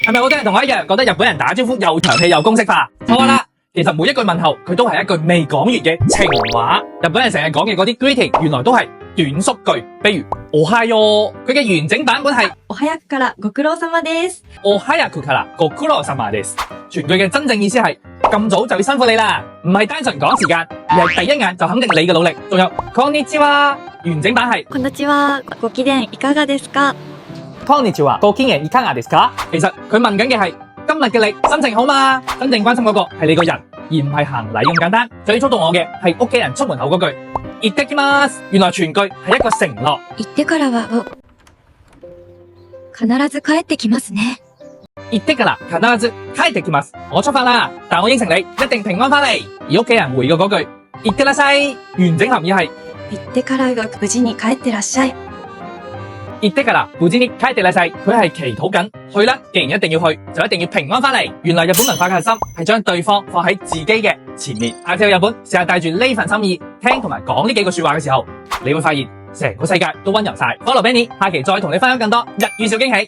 係咪好多人同我一樣覺得日本人打招呼又長氣又公式化？錯啦，其實每一句問候佢都係一句未講完嘅情話。日本人成日講嘅嗰啲 greeting 原來都係短縮句，比如おはよう，佢嘅完整版本係お早くからご苦労様です。お早くからご苦勞様です。全句嘅真正意思係咁早就要辛苦你啦，唔係單純講時間，而係第一眼就肯定你嘅努力。仲有こんにちは，完整版係こんにちは、ご機嫌いかがですか？こんにちは，ご機嫌いかがですか？其實佢問緊嘅係今日嘅你心情好嘛？真正關心嗰個係你個人，而唔係行禮咁簡單。最觸動我嘅係屋企人出門口嗰句行ってきます，原來全句係一個承諾。行ってからは必ず帰ってきますね。行ってから必ず帰ってきます。我出發啦，但我應承你一定平安返嚟。而屋企人回嘅嗰句行ってらっしゃい，完整含義係行ってからが無事に帰ってらっしゃい。行ってから無事に帰ってらっしゃい，佢係祈禱緊去啦。既然一定要去，就一定要平安返嚟。原來日本文化嘅核心係將對方放喺自己嘅前面。下次去日本，試下帶住呢份心意聽同埋講呢幾句說話嘅時候，你會發現成個世界都溫柔晒。Follow Benny，下期再同你分享更多日語小驚喜。